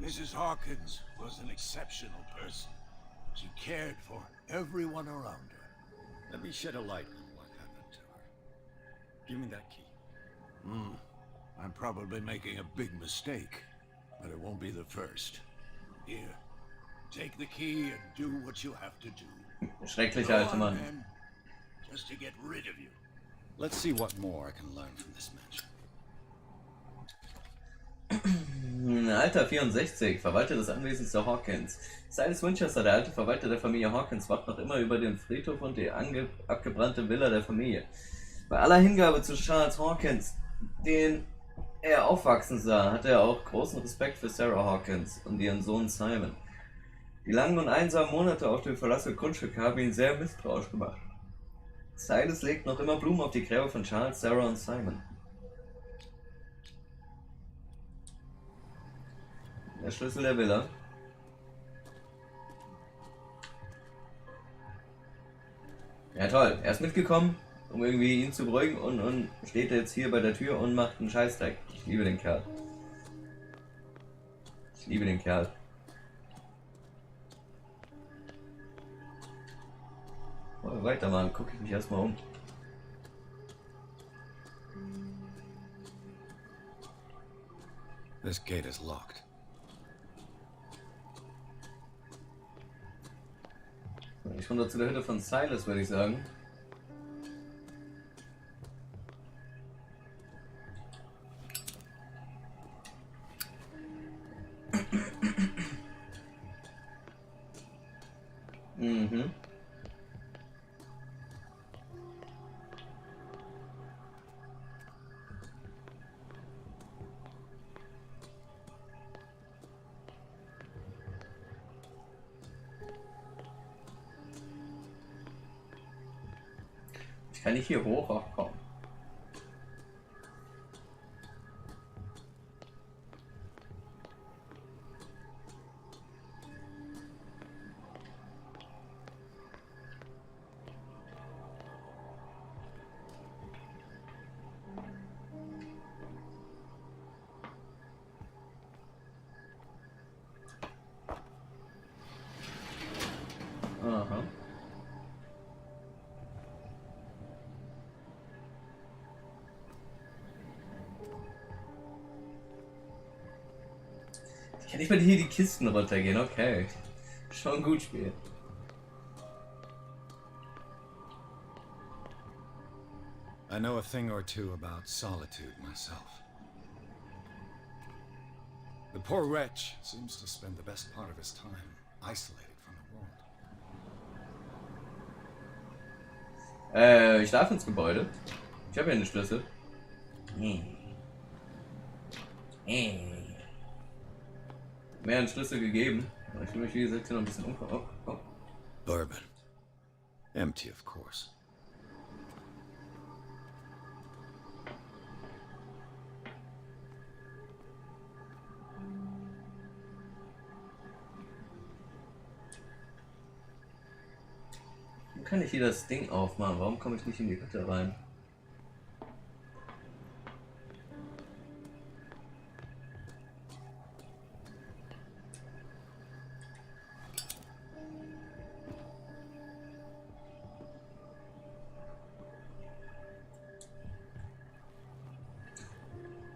Mrs. Hawkins was an exceptional person. She cared for everyone around her. Let me shed a light on what happened to her. Give me that key. I'm probably making a big mistake, but it won't be the first. Here, take the key and do what you have to do. Schrecklicher Go alter on, Mann. then, just to get rid of you. Let's see what more I can learn from this mansion. Alter 64, Verwalter des Anwesens der Hawkins. Silas Winchester, der alte Verwalter der Familie Hawkins, wacht noch immer über den Friedhof und die abgebrannte Villa der Familie. Bei aller Hingabe zu Charles Hawkins, den er aufwachsen sah, hatte er auch großen Respekt für Sarah Hawkins und ihren Sohn Simon. Die langen und einsamen Monate auf dem verlassenen Grundstück haben ihn sehr misstrauisch gemacht. Silas legt noch immer Blumen auf die Gräber von Charles, Sarah und Simon. Der Schlüssel der Villa. Ja toll, er ist mitgekommen, um irgendwie ihn zu beruhigen und steht jetzt hier bei der Tür und macht einen Scheißdreck. Ich liebe den Kerl. Ich liebe den Kerl. Wollen wir weitermachen? Gucke ich mich erstmal um. This gate is locked. Ich runter zu der Hütte von Silas, würde ich sagen. Mhm. Ich kann nicht hier hoch, ach komm. Aha. Ich kann nicht mal hier die Kisten runtergehen, okay. Schon gut spielen. I know a thing or two about solitude myself. The poor wretch seems to spend the best part of his time isolated from the world. Ich darf ins Gebäude. Ich habe ja einen Schlüssel. Mir einen Schlüssel gegeben. Ich will mich wie gesagt hier noch ein bisschen umgucken. Oh. Bourbon. Empty, of course. Wie kann ich hier das Ding aufmachen? Warum komme ich nicht in die Hütte rein?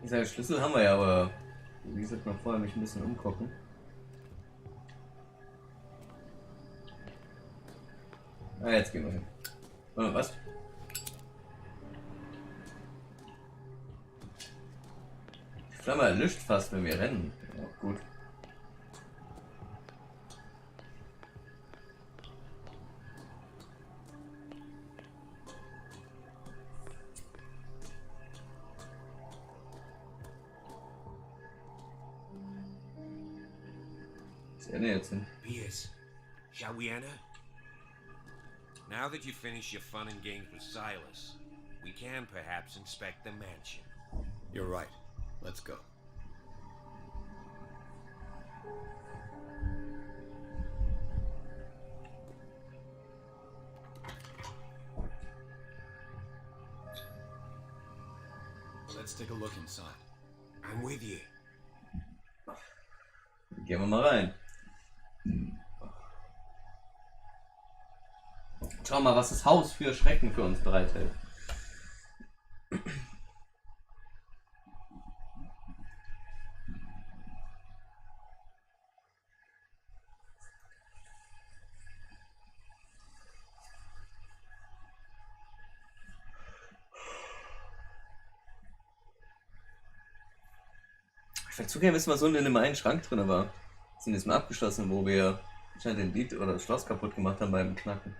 Ich sage, Schlüssel haben wir ja, aber wie gesagt, noch vorher mich ein bisschen umgucken. Ah, jetzt gehen wir hin. Was? Die Flamme erlischt fast, wenn wir rennen. Ja, gut. Was ist er denn jetzt hin? Pierce, shall we enter? Now that you finish your fun and games with Silas, we can perhaps inspect the mansion. You're right. Let's go. Let's take a look inside. I'm with you. Gehen wir mal rein. Schau mal, was das Haus für Schrecken für uns bereithält. Ich würde zu gerne wissen, was unten in dem einen Schrank drin war. Sind jetzt mal abgeschlossen, wo wir anscheinend den Lied oder das Schloss kaputt gemacht haben beim Knacken.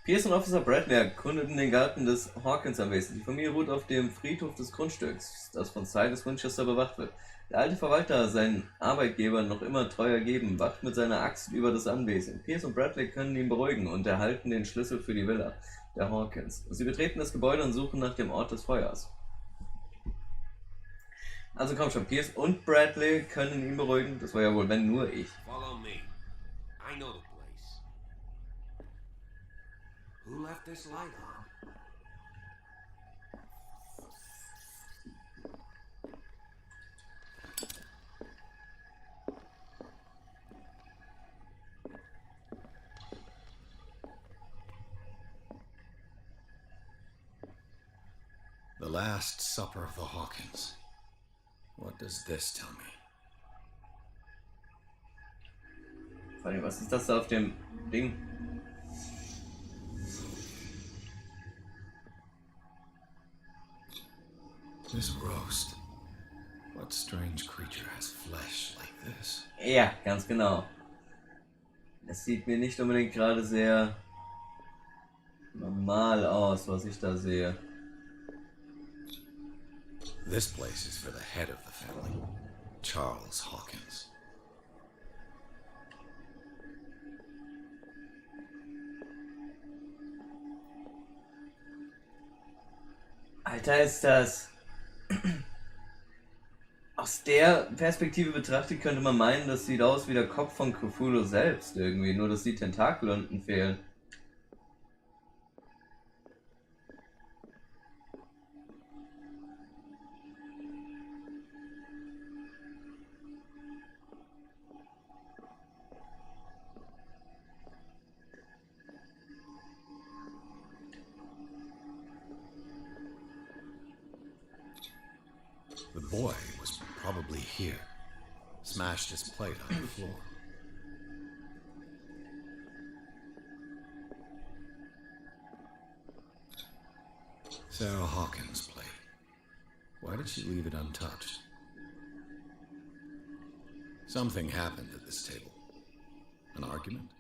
Pierce und Officer Bradley erkundeten den Garten des Hawkins-Anwesens. Die Familie ruht auf dem Friedhof des Grundstücks, das von Silas Winchester bewacht wird. Der alte Verwalter, seinen Arbeitgebern noch immer treu ergeben, wacht mit seiner Axt über das Anwesen. Pierce und Bradley können ihn beruhigen und erhalten den Schlüssel für die Villa der Hawkins. Sie betreten das Gebäude und suchen nach dem Ort des Feuers. Also komm schon, Pierce und Bradley können ihn beruhigen. Das war ja wohl, wenn nur ich. Follow me. I know the place. Who left this light on? The Last Supper of the Hawkins. What does this tell me? Vor allem, was ist das da auf dem Ding? This roast. What strange creature has flesh like this? Ja, ganz genau. Es sieht mir nicht unbedingt gerade sehr normal aus, was ich da sehe. This place is for the head of the family, Charles Hawkins. Alter, ist das... Aus der Perspektive betrachtet könnte man meinen, das sieht aus wie der Kopf von Cthulhu selbst irgendwie, nur dass die Tentakel unten fehlen. The boy was probably here. Smashed his plate on the floor. Sarah Hawkins' plate. Why did she leave it untouched? Something happened at this table. An argument?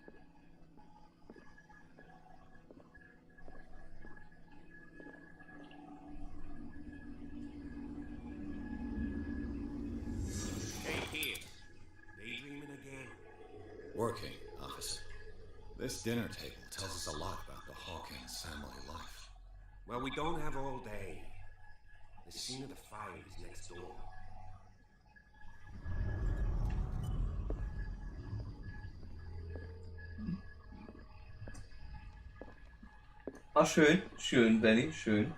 Working, officer. This dinner table tells us a lot about the Hawkins family life. Well, we don't have all day. The scene of the fire is next door. Ah, schön. Schön, Benny, schön.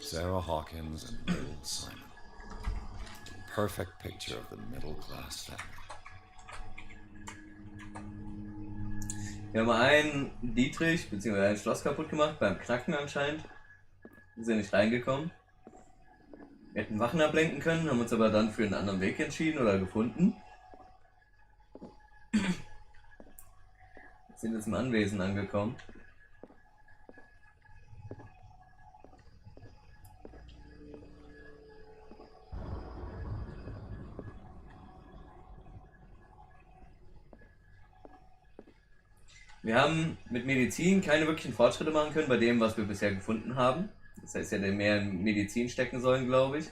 Sarah Hawkins and little Simon. Perfect picture of the middle-class family. Wir haben einen Dietrich, beziehungsweise ein Schloss kaputt gemacht, beim Knacken anscheinend. Wir sind nicht reingekommen. Wir hätten Wachen ablenken können, haben uns aber dann für einen anderen Weg entschieden oder gefunden. Wir sind jetzt im Anwesen angekommen. Wir haben mit Medizin keine wirklichen Fortschritte machen können bei dem, was wir bisher gefunden haben. Das heißt, hätte mehr in Medizin stecken sollen, glaube ich.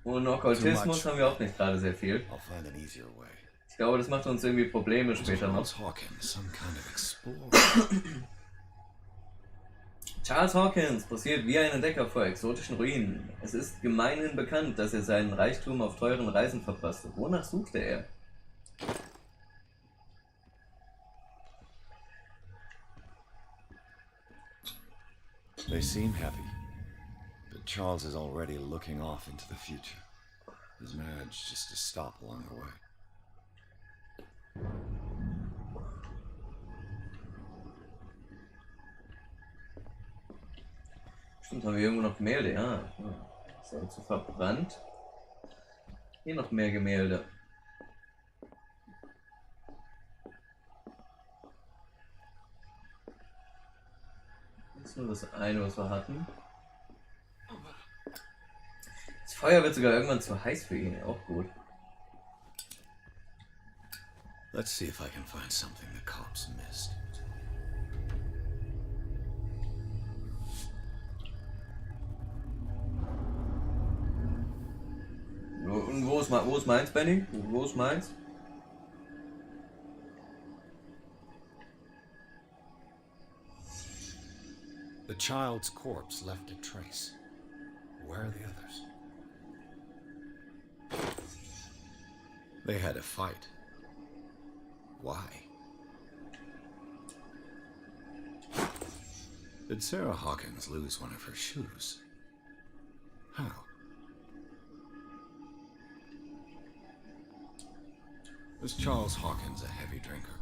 Und Okkultismus haben wir auch nicht gerade sehr viel. I'll find an easier way. Ich glaube, das macht uns irgendwie Probleme später noch. Charles Hawkins, some kind of explorer. Charles Hawkins posiert wie ein Entdecker vor exotischen Ruinen. Es ist gemeinhin bekannt, dass er seinen Reichtum auf teuren Reisen verpasste. Wonach suchte er? They seem happy, but Charles is already looking off into the future. He's managed just to stop along the way. Stimmt, haben wir irgendwo noch Gemälde? Ja. Ist aber zu verbrannt. Hier noch mehr Gemälde. Das ist nur das eine, was wir hatten. Das Feuer wird sogar irgendwann zu heiß für ihn. Auch gut. Let's see if I can find something the cops missed. Und wo ist meins, Benny? Wo ist meins? The child's corpse left a trace. Where are the others? They had a fight. Why? Did Sarah Hawkins lose one of her shoes? How? Was Charles Hawkins a heavy drinker?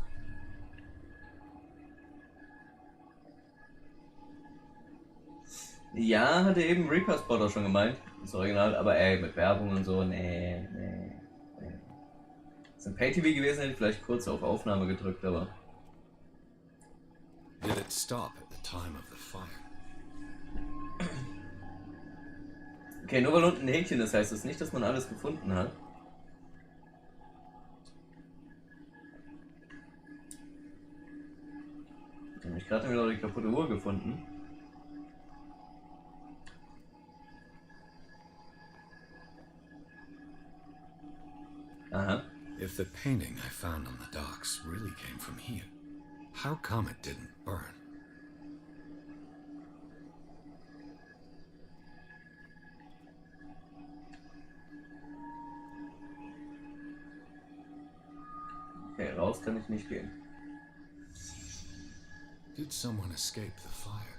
Ja, hatte eben Reaper Spotter schon gemeint. Das Original, aber ey, mit Werbung und so, nee. Ist ein Pay-TV gewesen, hätte ich vielleicht kurz auf Aufnahme gedrückt, aber. Did it stop at the time of the fire? Okay, nur weil unten ein Häkchen ist, heißt das nicht, dass man alles gefunden hat. Ich habe mich gerade wieder die kaputte Uhr gefunden. Aha. If the painting I found on the docks really came from here, how come it didn't burn? Okay, raus kann ich nicht gehen. Did someone escape the fire?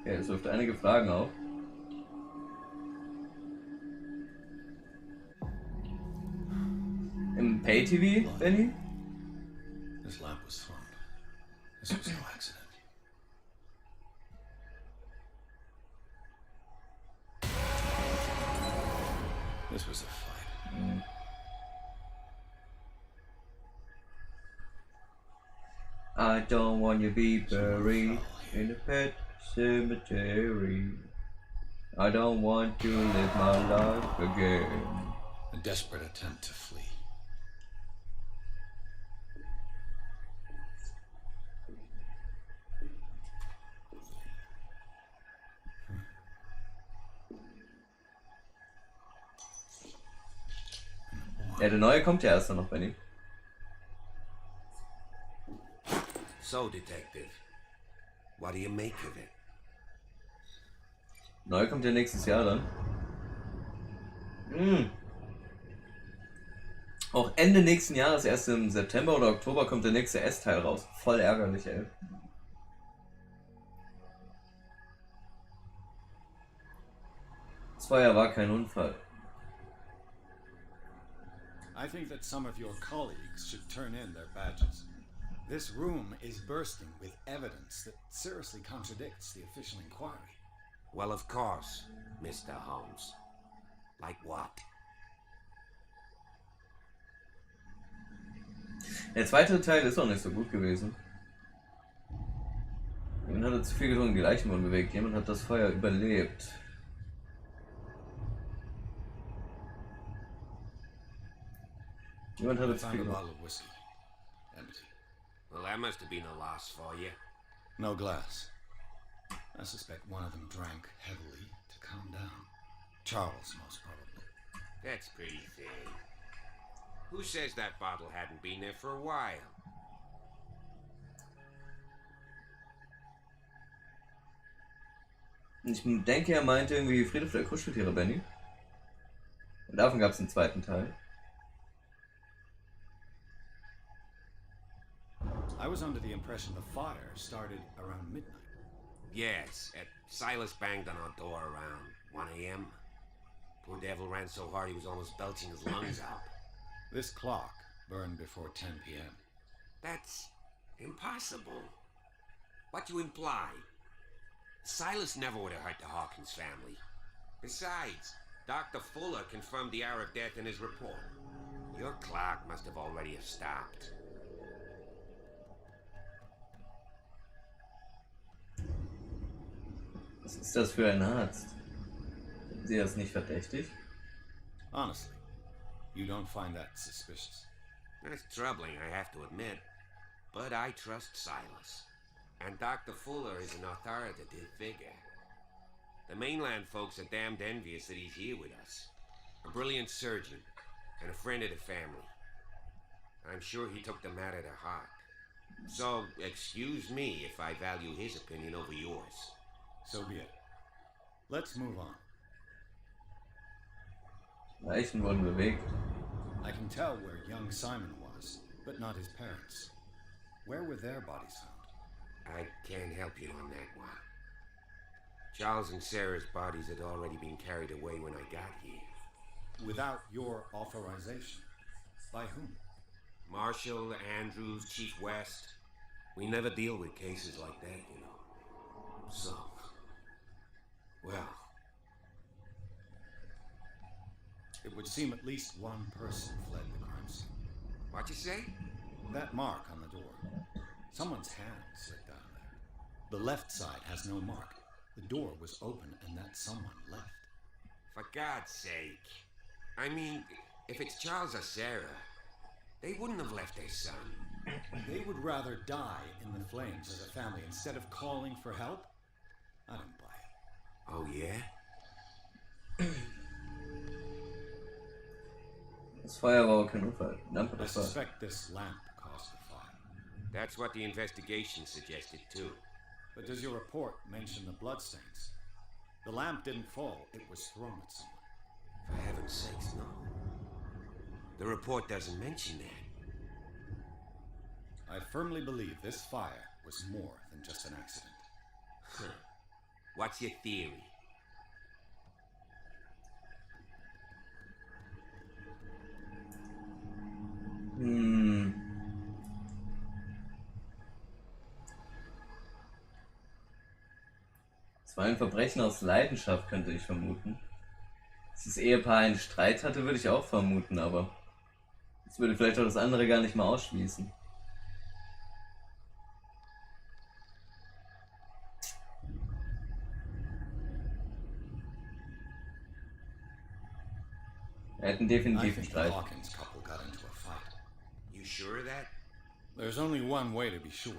Okay, es wirft einige Fragen auf. Im Pay-TV, Benny? This lamp was thrown. This was no accident. This was a fight. I don't want you to be buried in a pet cemetery. I don't want to live my life again. A desperate attempt to flee. Ja, der neue kommt ja erst noch, Benny. So, Detective, what do you make of it? Neu kommt ja nächstes Jahr dann. Auch Ende nächsten Jahres, erst im September oder Oktober, kommt der nächste S-Teil raus. Voll ärgerlich, ey. Das Feuer war kein Unfall. I think that some of your colleagues should turn in their badges. This room is bursting with evidence that seriously contradicts the official inquiry. Well, of course, Mr. Holmes. Like what? Der zweite Teil ist auch nicht so gut gewesen. hat zu viel getrunken, die Leichen wurden bewegt. Jemand hat das Feuer überlebt. Jemand hat I jetzt found a viel bottle of whiskey. Empty. Well, that must have been a loss for you. No glass. I suspect one of them drank heavily to calm down. Charles, most probably. That's pretty thin. Who says that bottle hadn't been there for a while? Ich denke, er meinte irgendwie Friedhof der Kuscheltiere, Benny. Und davon gab es einen zweiten Teil. I was under the impression the fire started around midnight. Yes, Silas banged on our door around 1 a.m. Poor devil ran so hard he was almost belching his lungs out. This clock burned before 10 p.m. That's impossible. What you imply? Silas never would have hurt the Hawkins family. Besides, Dr. Fuller confirmed the hour of death in his report. Your clock must have already have stopped. Was ist das für ein Arzt? Finden Sie das nicht verdächtig? Honestly, you don't find that suspicious. That's troubling, I have to admit. But I trust Silas. And Dr. Fuller is an authoritative figure. The mainland folks are damned envious that he's here with us. A brilliant surgeon, and a friend of the family. I'm sure he took the matter to heart. So, excuse me if I value his opinion over yours. So be it. Let's move on. Leichen wurden bewegt. I can tell where young Simon was, but not his parents. Where were their bodies found? I can't help you on that one. Charles and Sarah's bodies had already been carried away when I got here. Without your authorization. By whom? Marshall, Andrews, Chief West. We never deal with cases like that, you know. So, well, It would seem at least one person fled the crime scene. what you say? That mark on the door. Someone's hand slid down there. The left side has no mark. The door was open and that someone left. For God's sake. I mean, if it's Charles or Sarah, they wouldn't have left their son. They would rather die in the flames as a family instead of calling for help? I don't buy it. Oh, yeah? Das Feuer war auch kein Unfall. Lampe I das war. suspect this lamp caused the fire. That's what the investigation suggested, too. But does your report mention the bloodstains? The lamp didn't fall, it was thrown at someone. For heaven's sakes, no. The report doesn't mention that. I firmly believe this fire was more than just an accident. Huh. What's your theory? Es war ein Verbrechen aus Leidenschaft, könnte ich vermuten. Dass das Ehepaar einen Streit hatte, würde ich auch vermuten, aber das würde vielleicht auch das andere gar nicht mal ausschließen. Wir hätten I definitiv einen think the Streit. Hawkins couple got into a fight. You sure of that? There's only one way to be sure.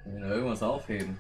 Wir können irgendwas aufheben.